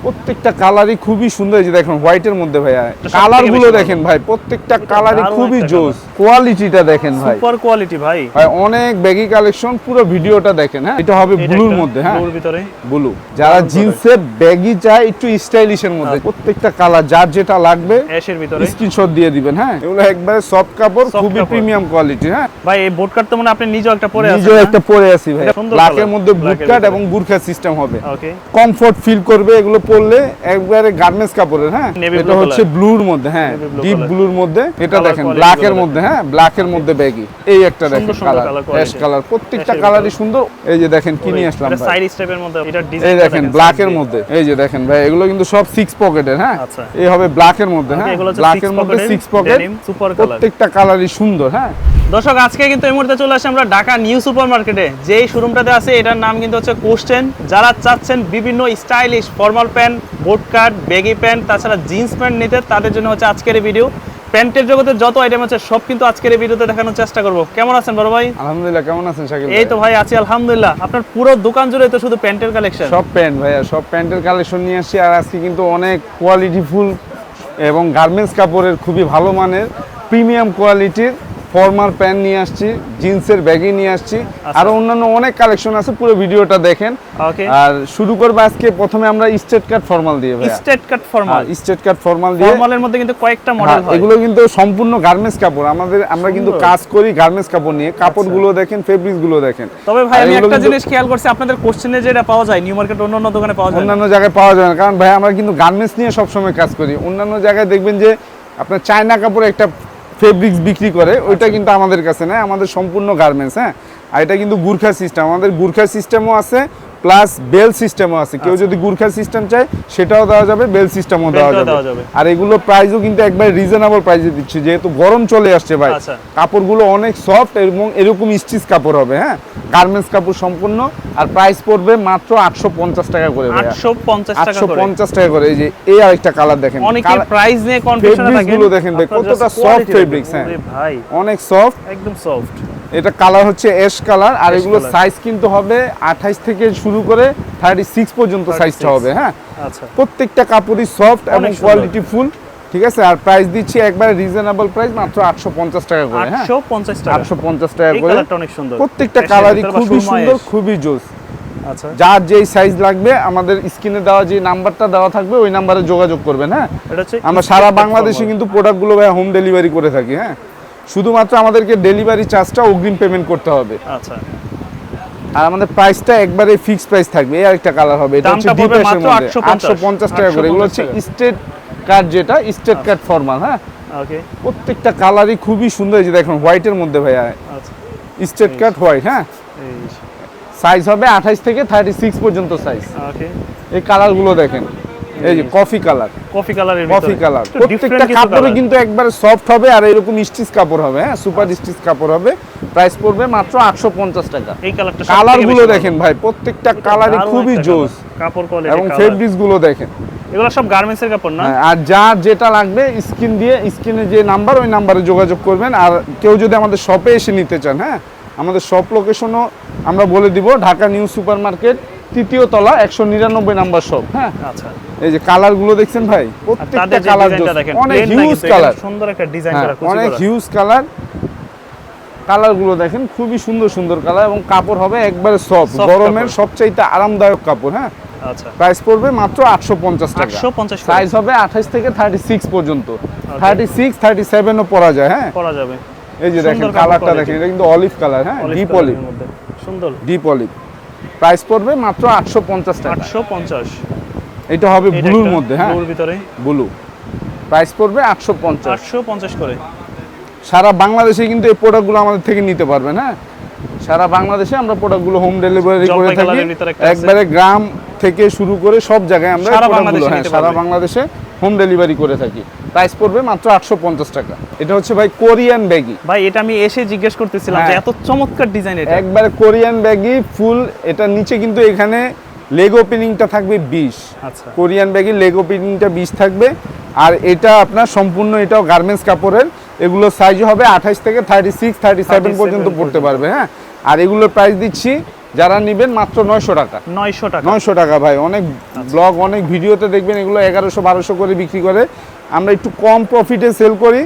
প্রত্যেকটা কালারই খুবই সুন্দর। এই যে দেখেন হোয়াইটের মধ্যে ভাইয়া কালারগুলো দেখেন ভাই, প্রত্যেকটা কালারই খুবই জোস। কোয়ালিটিটা দেখেন ভাই, সুপার কোয়ালিটি ভাই। অনেক ব্যাগি কালেকশন, পুরো ভিডিওটা দেখেন। হ্যাঁ, এটা হবে ব্লুর মধ্যে। হ্যাঁ, ব্লুর ভিতরে ব্লু। যারা জিন্সে ব্যাগি চায় একটু স্টাইলিশের মধ্যে, প্রত্যেকটা কালার যার যেটা লাগবে অ্যাশের ভিতরে স্ক্রিনশট দিয়ে দিবেন। হ্যাঁ, এগুলো একবারে সফট কাপড়, খুবই প্রিমিয়াম কোয়ালিটি। হ্যাঁ ভাই, এই বোট কাট তো মানে আপনি নিজেও একটা পরে আছেন। নিজেও একটা পরে আছি ভাই, ব্ল্যাকের মধ্যে বুট কাট এবং বুরখা সিস্টেম হবে। ওকে, কমফোর্ট ফিল করবে এগুলো পরলে, একবারে গার্মেন্টস কাপড়ের। হ্যাঁ, এটা হচ্ছে ব্লুর মধ্যে। হ্যাঁ, ডিপ ব্লুর মধ্যে। এটা দেখেন ব্ল্যাকের মধ্যে। হ্যাঁ, ব্ল্যাকের মধ্যে ব্যাগি। এই একটা দেখেন কালার, অ্যাশ কালার, প্রত্যেকটা কালারই সুন্দর। এই যে দেখেন কি নিয়ে আসলাম এটা ভাই, সাইড স্টেপের মধ্যে। এটা ডিজাইন এই দেখেন ব্ল্যাকের মধ্যে। এই যে দেখেন ভাই, এগুলো কিন্তু সব 6 পকেটের। হ্যাঁ, এই হবে ব্ল্যাকের মধ্যে। হ্যাঁ, ব্ল্যাকের মধ্যে 6 পকেট, সুপার কালার, প্রত্যেকটা কালারই সুন্দর। হ্যাঁ দর্শক, আজকে কিন্তু এই মুহূর্তে চলে আসি আমরা ঢাকা নিউ সুপার মার্কেটে। যেই শোরুমটাতে আছে এটার নাম কিন্তু হচ্ছে কোস্টেন। যারা চাচ্ছেন বিভিন্ন স্টাইলিশ ফর্মাল প্যান্ট, বোট কাট, ব্যাগি প্যান্ট, তাছাড়া জিন্স প্যান্ট নিতে, তাদের জন্য হচ্ছে আজকের এই ভিডিও। প্যান্টের জগতে যত আইটেম আছে সব কিন্তু আজকের এই ভিডিওতে দেখানোর চেষ্টা করব। কেমন আছেন বড় ভাই? আলহামদুলিল্লাহ, কেমন আছেন শাকিল? এই তো ভাই আছি আলহামদুলিল্লাহ। আপনার পুরো দোকান জুড়ে তো শুধু প্যান্টের কালেকশন। সব প্যান্ট ভাইয়া, সব প্যান্টের কালেকশন নিয়ে আসছি। আর আজকে কিন্তু অনেক কোয়ালিটিফুল এবং গার্মেন্টস কাপড়ের খুবই ভালো মানের প্রিমিয়াম কোয়ালিটির ফর্মাল প্যান্ট নিয়ে আসছি, জিন্সের ব্যাগি নিয়ে আসছি, আর অন্যান্য অনেক কালেকশন আছে। পুরো ভিডিওটা দেখেন। ওকে, আর শুরু করব আজকে প্রথমে আমরা স্ট্রেট কাট ফর্মাল দিয়ে ভাই। স্ট্রেট কাট ফর্মাল, স্ট্রেট কাট ফর্মাল দিয়ে। ফর্মালের মধ্যে কিন্তু কয়েকটা মডেল হয়। এগুলো কিন্তু সম্পূর্ণ গার্মেন্টস কাপড়। আমরা কিন্তু কাজ করি গার্মেন্টস কাপড় নিয়ে। কাপড়গুলো দেখেন, ফেব্রিক্স গুলো দেখেন। তবে ভাই আমি একটা জিনিস খেয়াল করছি, আপনাদের কোশ্চেনে যেটা পাওয়া যায় নিউ মার্কেট অন্যান্য দোকানে পাওয়া যায়, অন্যান্য জায়গায় পাওয়া যায় না। কারণ ভাই আমরা কিন্তু গার্মেন্টস নিয়ে সবসময় কাজ করি। অন্যান্য জায়গায় দেখবেন যে আপনার চায়না কাপড়ে একটা ফেব্রিক্স বিক্রি করে, ওইটা কিন্তু আমাদের কাছে না, আমাদের সম্পূর্ণ গার্মেন্টস। হ্যাঁ, আর এটা কিন্তু গুরখা সিস্টেম। আমাদের গুরখা সিস্টেমও আছে, প্লাস বেল সিস্টেমও আছে। কেউ যদি গুরখা সিস্টেম চায় সেটাও দেওয়া যাবে, বেল সিস্টেমও দেওয়া যাবে। আর এগুলো প্রাইসও কিন্তু একবার রিজনেবল প্রাইসে দিচ্ছি, যেহেতু গরম চলে আসছে ভাই। কাপড়গুলো অনেক সফট এবং এরকম স্টিচ কাপড় হবে। হ্যাঁ, গার্মেন্টস কাপড় সম্পূর্ণ। আর প্রাইস পড়বে মাত্র 850 টাকা করে। 850 টাকা করে। এই যে এই আরেকটা কালার দেখেন, অনেকে প্রাইস নিয়ে কনফিউশনে থাকে। এগুলো দেখেন ভাই, কতটা সফট ফেব্রিক্স। হ্যাঁ ভাই, অনেক সফট, একদম সফট। এটা কালার হচ্ছে অ্যাশ কালার। আর এগুলো সাইজ কিন্তু হবে 28 থেকে শুরু করে 36 পর্যন্ত সাইজটা হবে। হ্যাঁ, আচ্ছা, প্রত্যেকটা কাপড়ই সফট এবং কোয়ালিটি ফুল। ঠিক আছে, আর প্রাইস দিচ্ছি একবারে রিজনেবল প্রাইস, মাত্র 850 টাকা করে। হ্যাঁ, 850 টাকা করে। কালারটা অনেক সুন্দর, প্রত্যেকটা কালারই খুবই সুন্দর, খুবই জোস। আচ্ছা, যার যেই সাইজ লাগবে আমাদের স্ক্রিনে দেওয়া যে নাম্বারটা দেওয়া থাকবে ওই নাম্বারে যোগাযোগ করবেন। হ্যাঁ, আমরা সারা বাংলাদেশে কিন্তু প্রোডাক্টগুলো ভাই হোম ডেলিভারি করে থাকি। হ্যাঁ, শুধুমাত্র আমাদেরকে ডেলিভারি চার্জটা অগ্রিম পেমেন্ট করতে হবে। আচ্ছা, আর আমাদের প্রাইসটা একবারে ফিক্স প্রাইস থাকবে। এই আরেকটা কালার হবে, এটা হচ্ছে ডিপ অ্যাশের মধ্যে 850 টাকা করে। এগুলো হচ্ছে স্ট্রেট কাট, যেটা স্ট্রেট কাট ফর্মাল। হ্যাঁ, ওকে, প্রত্যেকটা কালারই খুবই সুন্দর। এই যে দেখুন হোয়াইটের মধ্যে ভাইয়া, আচ্ছা, স্ট্রেট কাট হোয়াইট। হ্যাঁ, সাইজ হবে 28 থেকে 36 পর্যন্ত সাইজ। ওকে, এই কালারগুলো দেখেন। এই যে কফি কালার, কফি কালারের ভিতরে, কফি কালার। প্রত্যেকটা কাপড়ে কিন্তু একবারে সফট হবে আর এরকম স্টিচ কাপড় হবে। হ্যাঁ, সুপার স্টিচ কাপড় হবে। প্রাইস পড়বে মাত্র 850 টাকা। এই কালারটা, কালারগুলো দেখেন ভাই, প্রত্যেকটা কালারই খুবই জোস। কাপড় কোয়ালিটি এবং ফেব্রিক্স গুলো দেখেন, এগুলো সব গার্মেন্টস এর কাপড় না। আর যার যেটা লাগবে স্ক্রিনে যে নাম্বার, ওই নাম্বারে যোগাযোগ করবেন। আর কেউ যদি আমাদের শপে এসে নিতে চান, হ্যাঁ, আমাদের শপ লোকেশনও আমরা বলে দিব, ঢাকা নিউ সুপার মার্কেট, 3য় তলা, 199 নাম্বার শপ। হ্যাঁ, আচ্ছা, এই যে কালারগুলো দেখছেন ভাই, প্রত্যেকটা কালার অনেক হিউজ কালার, সুন্দর একটা ডিজাইন করা, অনেক হিউজ কালার। কালারগুলো দেখেন, খুবই সুন্দর সুন্দর কালার এবং কাপড় হবে একবারে সফট, গরমের সবচাইতে আরামদায়ক কাপড়। হ্যাঁ, আচ্ছা, প্রাইস পড়বে মাত্র 850 টাকা। সাইজ হবে 28 থেকে 36 পর্যন্ত। 36, 37 ও পরা যায়। হ্যাঁ, পরা যাবে। এই যে দেখেন কালারটা দেখেন, এটা কিন্তু অলিভ কালার। হ্যাঁ, ডিপ অলিভ, সুন্দর ডিপ অলিভ। প্রাইস পড়বে মাত্র 850 টাকা। 850। এটা হবে ব্লুর মধ্যে। হ্যাঁ, ব্লুর ভিতরে ব্লু। প্রাইস পড়বে 850 করে। সারা বাংলাদেশে কিন্তু এই প্রোডাক্টগুলো আমাদের থেকে নিতে পারবেন। হ্যাঁ, সারা বাংলাদেশে আমরা প্রোডাক্টগুলো হোম ডেলিভারি করে থাকি। একবারে গ্রাম থেকে শুরু করে সব জায়গায় আমরা প্রোডাক্টগুলো, হ্যাঁ, সারা বাংলাদেশে হোম ডেলিভারি করে থাকি। প্রাইস পড়বে মাত্র 850 টাকা। এটা হচ্ছে ভাই কোরিয়ান ব্যাগি। ভাই, এটা আমি এসে জিজ্ঞেস করতেছিলাম যে এত চমৎকার ডিজাইন, এটা একবারে কোরিয়ান ব্যাগি ফুল। এটা নিচে কিন্তু এখানে লেগ ওপেনিংটা থাকবে 20। আচ্ছা, কোরিয়ান ব্যাগি লেগ ওপেনিংটা 20 থাকবে। আর এটা আপনার সম্পূর্ণ এটাও গার্মেন্টস কাপড়ের। এগুলো সাইজ হবে 28 থেকে 36, 37 পর্যন্ত পড়তে পারবে। হ্যাঁ, আর এগুলোর প্রাইস দিচ্ছি যারা নেবেন মাত্র 900 টাকা। 900 টাকা ভাই। অনেক ব্লগ অনেক ভিডিওতে দেখবেন এগুলো 1100-1200 করে বিক্রি করে, আমরা একটু কম প্রফিটে সেল করি,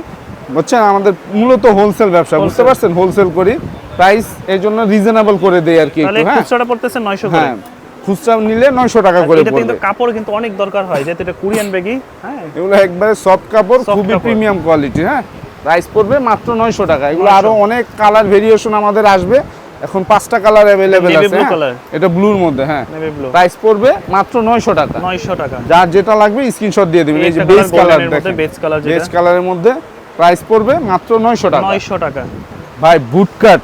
বুঝছেন? আমাদের মূলত হোলসেল ব্যবসা, বুঝতে পারছেন? হোলসেল করি, প্রাইস এর জন্য রিজনেবল করে দেই আর কি একটু। হ্যাঁ, খুচরাটা পড়তেছে 900 করে। হ্যাঁ, খুচরা নিলে 900 টাকা করে পড়বে। এটা কিন্তু কাপড় কিন্তু অনেক দরকার হয়, যেহেতু এটা কোরিয়ান ব্যাগি। হ্যাঁ, এগুলো একবারে সফট কাপড়, খুবই প্রিমিয়াম কোয়ালিটি। হ্যাঁ, প্রাইস পড়বে মাত্র 900 টাকা। এগুলো আরো অনেক কালার ভেরিয়েশন আমাদের আসবে, এখন 5টা কালার अवेलेबल আছে। এটা ব্লুর মধ্যে। হ্যাঁ, প্রাইস পড়বে মাত্র 900 টাকা। 900 টাকা। যার যেটা লাগবে স্ক্রিনশট দিয়ে দিবেন। এই যে বেজ কালার দেখেন, বেজ কালারের মধ্যে প্রাইস পড়বে মাত্র 900 টাকা। 900 টাকা ভাই বুট কাট,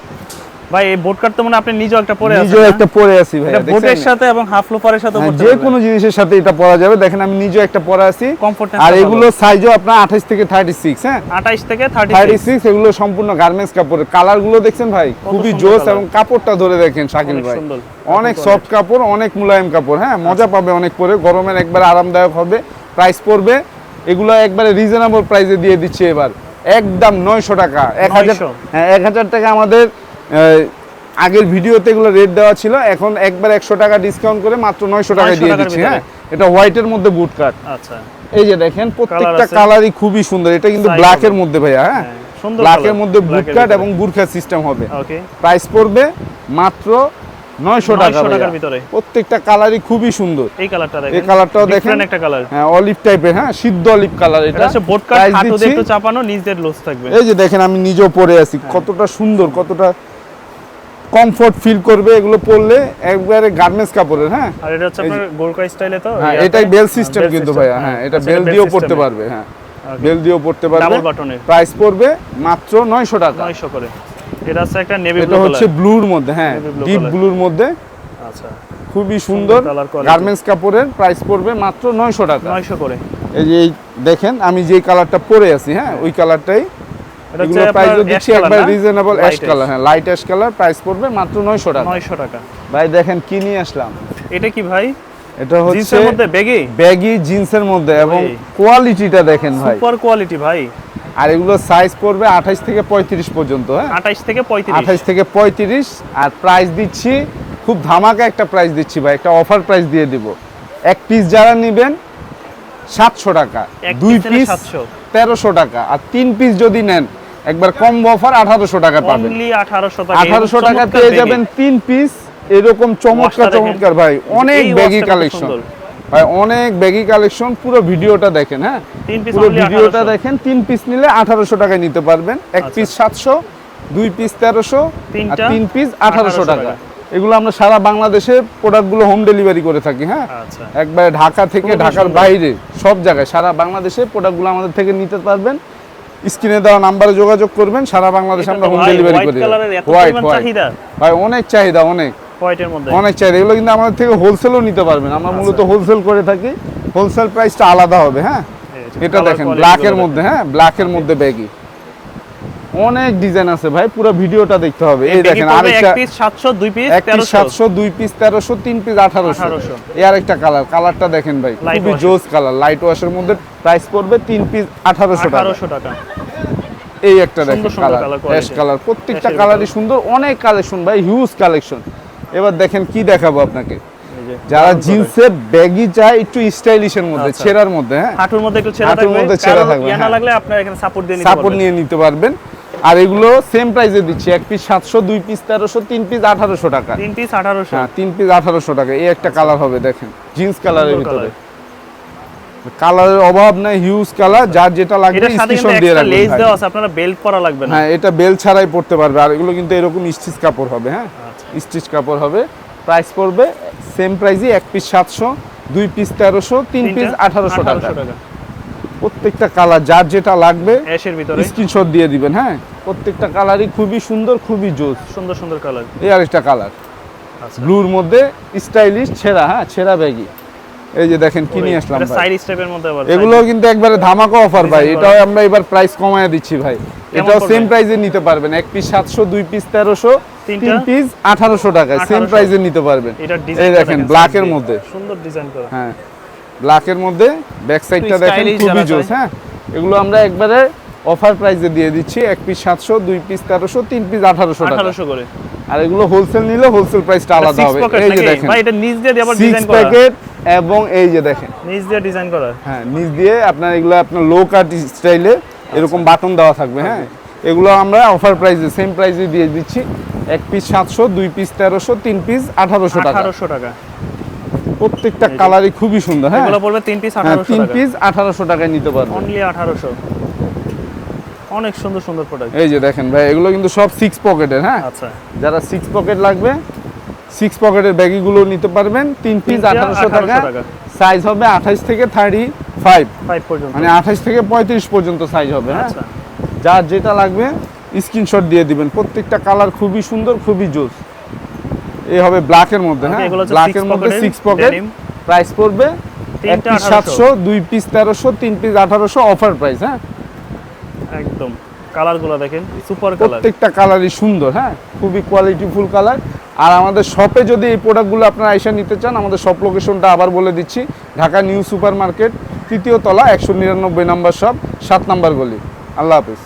ভাই এই বোট কাট তো মানে আপনি নিজেও একটা পরে আছেন। নিজেও একটা পরে আছি ভাই, এটা বোটের সাথে এবং হাফ লোফারের সাথে পরতে যে কোনো জিনিসের সাথে এটা পরা যাবে। দেখেন আমি নিজেও একটা পরে আছি, কমফোর্টেবল। আর এগুলো সাইজও আপনার 28 থেকে 36। হ্যাঁ, 28 থেকে 36। এগুলো সম্পূর্ণ গার্মেন্টস কাপড়ের। কালার গুলো দেখছেন ভাই, খুবই জোস, এবং কাপড়টা ধরে দেখেন শাকিল ভাই, অনেক সফট কাপড়, অনেক মোলায়েম কাপড়। হ্যাঁ, মজা পাবে অনেক পরে, গরমের একবার আরামদায়ক হবে। প্রাইস পড়বে এগুলো একবারে রিজনেবল প্রাইসে দিয়ে দিচ্ছি এবার, একদম 900 টাকা। 1000। হ্যাঁ, 1000 টাকা আমাদের আগের ভিডিওতে এগুলো রেট দেওয়া ছিল, এখন একবার 100 টাকা ডিসকাউন্ট করে মাত্র 900 টাকায় দিয়ে দিচ্ছি। হ্যাঁ, এটা হোয়াইটের মধ্যে বুট কাট। আচ্ছা, এই যে দেখেন প্রত্যেকটা কালারই খুবই সুন্দর। এটা কিন্তু ব্ল্যাকের মধ্যে ভাইয়া। হ্যাঁ, ব্ল্যাকের মধ্যে বুট কাট এবং বুরখা সিস্টেম হবে। ওকে, প্রাইস পড়বে মাত্র 900 টাকার ভিতরে। প্রত্যেকটা কালারই খুবই সুন্দর। এই কালারটা দেখেন, এই কালারটাও দেখেন, একটা কালার। হ্যাঁ, অলিভ টাইপের। হ্যাঁ, সিদ্ধ অলিভ কালার। এটা হচ্ছে বোট কাট, হাঁটু দিয়ে একটু চাপানো, নিচ দিয়ে লুজ থাকবে। এই যে দেখেন আমি নিজেও পরে আছি, কতটা সুন্দর, কতটা কমফোর্ট ফিল করবে এগুলো পরলে, একবারে গার্মেন্টস কাপড়ের। হ্যাঁ, আর এটা হচ্ছে আপনার গোরকা স্টাইলে তো। হ্যাঁ, এটাই বেল সিস্টেম কিন্তু ভাইয়া। হ্যাঁ, এটা বেল দিয়েও পড়তে পারবে। হ্যাঁ, বেল দিয়েও পড়তে পারবে। ডাবল বাটনের। প্রাইস পড়বে মাত্র 900 টাকা। 900 করে। এটা হচ্ছে একটা নেভি ব্লু এটা কালার। হচ্ছে ব্লুর মধ্যে। হ্যাঁ, ডিপ ব্লুর মধ্যে। আচ্ছা, খুবই সুন্দর গার্মেন্টস কাপড়ের। প্রাইস পড়বে মাত্র 900 টাকা। 900 করে। এই যে দেখেন আমি যে কালারটা পরে আছি, হ্যাঁ, ওই কালারটাই। এগুলো প্রাইস দিচ্ছি একবার রিজনেবল, অ্যাশ কালার। হ্যাঁ, লাইট অ্যাশ কালার। প্রাইস পড়বে মাত্র 900 টাকা। 900 টাকা। ভাই দেখেন কি নিয়ে আসলাম। এটা কি ভাই? এটা হচ্ছে জিন্সের মধ্যে ব্যাগি, ব্যাগি জিন্সের মধ্যে, এবং কোয়ালিটিটা দেখেন ভাই, সুপার কোয়ালিটি ভাই। আর এগুলো সাইজ পড়বে 28 থেকে 35 পর্যন্ত। হ্যাঁ, 28 থেকে 35। 28 থেকে 35। আর প্রাইস দিচ্ছি খুব ধামাকা একটা প্রাইস দিচ্ছি ভাই, একটা অফার প্রাইস দিয়ে দিব। এক পিস যারা নেবেন 700 টাকা, দুই পিস 1300 টাকা, আর 3 পিস যদি নেন একবার কম অফার 1800 টাকা পাবেন। অনলি 1800 টাকা। 1800 টাকা পেয়ে যাবেন 3 পিস এরকম চমৎকার ভাই। অনেক ব্যাগি কালেকশন ভাই, অনেক ব্যাগি কালেকশন। পুরো ভিডিওটা দেখেন। হ্যাঁ, পুরো ভিডিওটা দেখেন। 3 পিস নিলে 1800 টাকায় নিতে পারবেন। এক পিস 700, 2 পিস 1300, আর 3 পিস 1800 টাকা। এগুলো আমরা সারা বাংলাদেশে প্রোডাক্টগুলো হোম ডেলিভারি করে থাকি। হ্যাঁ, একবারে ঢাকা থেকে, ঢাকার বাইরে সব জায়গায় সারা বাংলাদেশে প্রোডাক্টগুলো আমাদের থেকে নিতে পারবেন। স্ক্রিনে দেওয়া নাম্বারে যোগাযোগ করবেন, সারা বাংলাদেশে আমরা হোম ডেলিভারি করি। হোয়াইট ভাই, অনেক চাহিদা, অনেক হোয়াইটের মধ্যে অনেক চাহিদা। এগুলো কিন্তু আমাদের থেকে হোলসেলও নিতে পারবেন। আমরা মূলত হোলসেল করে থাকি, হোলসেল প্রাইসটা আলাদা হবে। হ্যাঁ, এটা দেখেন ব্ল্যাকের মধ্যে। হ্যাঁ, ব্ল্যাকের মধ্যে ব্যাগি, অনেক ডিজাইন আছে ভাই, পুরো ভিডিওটা দেখতে হবে। এই দেখেন আরেকটা, এক পিস 700, 2 পিস 700, 2 পিস 1300, 3 পিস 1800। এই আরেকটা কালার, কালারটা দেখেন ভাই, খুবই জোস কালার, লাইট ওয়াশের মধ্যে। প্রাইস পড়বে 3 পিস 1800 টাকা। এই একটা দেখেন কালার, অ্যাশ কালার। প্রত্যেকটা কালারই সুন্দর, অনেক কালেকশন ভাই, হিউজ কালেকশন। এবার দেখেন কি দেখাবো আপনাকে। যারা জিন্সের ব্যাগি চায় একটু স্টাইলিশের মধ্যে, ছেঁড়ার মধ্যে। হ্যাঁ, হাঁটুর মধ্যে একটু ছেঁড়া থাকবে, ইয়া না লাগলে আপনারা এখানে সাপোর্ট নিয়ে নিতে পারবেন। আর এগুলো সেম প্রাইসে দিচ্ছি, এক পিস 700, 2 পিস 1300, 3 পিস 1800 টাকা। 3 পিস 1800। হ্যাঁ, 3 পিস 1800 টাকা। এই একটা কালার হবে দেখেন, জিন্স কালারের ভিতরে। কালারের অভাব নাই, হিউজ কালার। যার যেটা লাগবে স্ক্রিনশট দিয়ে রাখবেন। লেস দেওয়া আছে, আপনারা বেল্ট পরা লাগবে না। হ্যাঁ, এটা বেল্ট ছাড়াই পড়তে পারবে। আর এগুলো কিন্তু এরকম স্টিচ কাপড় হবে। হ্যাঁ, স্টিচ কাপড় হবে। প্রাইস পড়বে সেম প্রাইসই, এক পিস 700, 2 পিস 1300, 3 পিস 1800 টাকা। প্রত্যেকটা কালার যার যেটা লাগবে অ্যাশের ভিতরে স্ক্রিনশট দিয়ে দিবেন। হ্যাঁ, প্রত্যেকটা কালারই খুবই সুন্দর, খুবই জোস, সুন্দর সুন্দর কালার। এই আরেকটা কালার ব্লুর মধ্যে স্টাইলিশ ছেঁড়া। হ্যাঁ, ছেঁড়া ব্যাগি। এই যে দেখেন কি নিয়ে আসলাম ভাই, সাইড স্টেপের মধ্যে আবার এগুলো কিন্তু একবারে ধামাকা অফার ভাই। এটাও আমরা এবার প্রাইস কমায় দিচ্ছি ভাই। এটাও সেম প্রাইসে নিতে পারবেন, এক পিস 700, 2 পিস 1300, 3 পিস 1800 টাকা। সেম প্রাইসে নিতে পারবেন। এই দেখেন ব্ল্যাকের মধ্যে সুন্দর ডিজাইন করা। হ্যাঁ, ব্ল্যাকের মধ্যে ব্যাক সাইডটা দেখেন খুবই জোস। হ্যাঁ, এগুলো আমরা একবারে অফার প্রাইসে দিয়ে দিচ্ছি, এক পিস 700, 2 পিস 1300, 3 পিস 1800 টাকা। 1800 করে। আর এগুলো হোলসেল নিলে হোলসেল প্রাইসটা আলাদা হবে। এই যে দেখেন ভাই এটা নিচ দিয়ে আবার ডিজাইন 6 করা, প্যাকেট এবং এই যে দেখেন নিচ দিয়ে ডিজাইন করা। হ্যাঁ, নিচ দিয়ে আপনার এগুলো আপনার লো কাট স্টাইলে এরকম বাটন দেওয়া থাকবে। হ্যাঁ, এগুলো আমরা অফার প্রাইসে সেম প্রাইসে দিয়ে দিচ্ছি। এক পিস 700, 2 পিস 1300, 3 পিস 1800 টাকা। 1800 টাকা। প্রত্যেকটা কালারই খুবই সুন্দর। হ্যাঁ, এগুলো পড়বে 3 পিস 1800 3 টাকা। পিস 1800 টাকায় নিতে পারবেন। অনলি 1800। অনেক সুন্দর সুন্দর প্রোডাক্ট। এই যে দেখেন ভাই, এগুলো কিন্তু সব 6 পকেটের। হ্যাঁ, আচ্ছা, যারা 6 পকেট লাগবে 6 পকেটের ব্যাগগুলো নিতে পারবেন। 3 পিস 1800 টাকা। সাইজ হবে 28 থেকে 35 পর্যন্ত, মানে 28 থেকে 35 পর্যন্ত সাইজ হবে। হ্যাঁ, আচ্ছা, যার যেটা লাগবে স্ক্রিনশট দিয়ে দিবেন। প্রত্যেকটা কালার খুবই সুন্দর, খুবই জোস। এই হবে ব্ল্যাকের মধ্যে। হ্যাঁ, ব্ল্যাকের মধ্যে 6 পকেট। প্রাইস পড়বে 1 piece 700, 2 piece 1300, 3 piece 1800 offer price. হ্যাঁ, একদম কালারগুলো দেখেন, সুপার কালার। প্রত্যেকটা কালারই সুন্দর। হ্যাঁ, খুবই কোয়ালিটিফুল কালার। আর আমাদের শপে যদি এই প্রোডাক্টগুলো আপনারা এসে নিতে চান, আমাদের শপ লোকেশনটা আবার বলে দিচ্ছি, ঢাকা নিউ সুপার মার্কেট, 3য় তলা, 199 নম্বর শপ, 7 নম্বর গলি। আল্লাহ হাফেজ।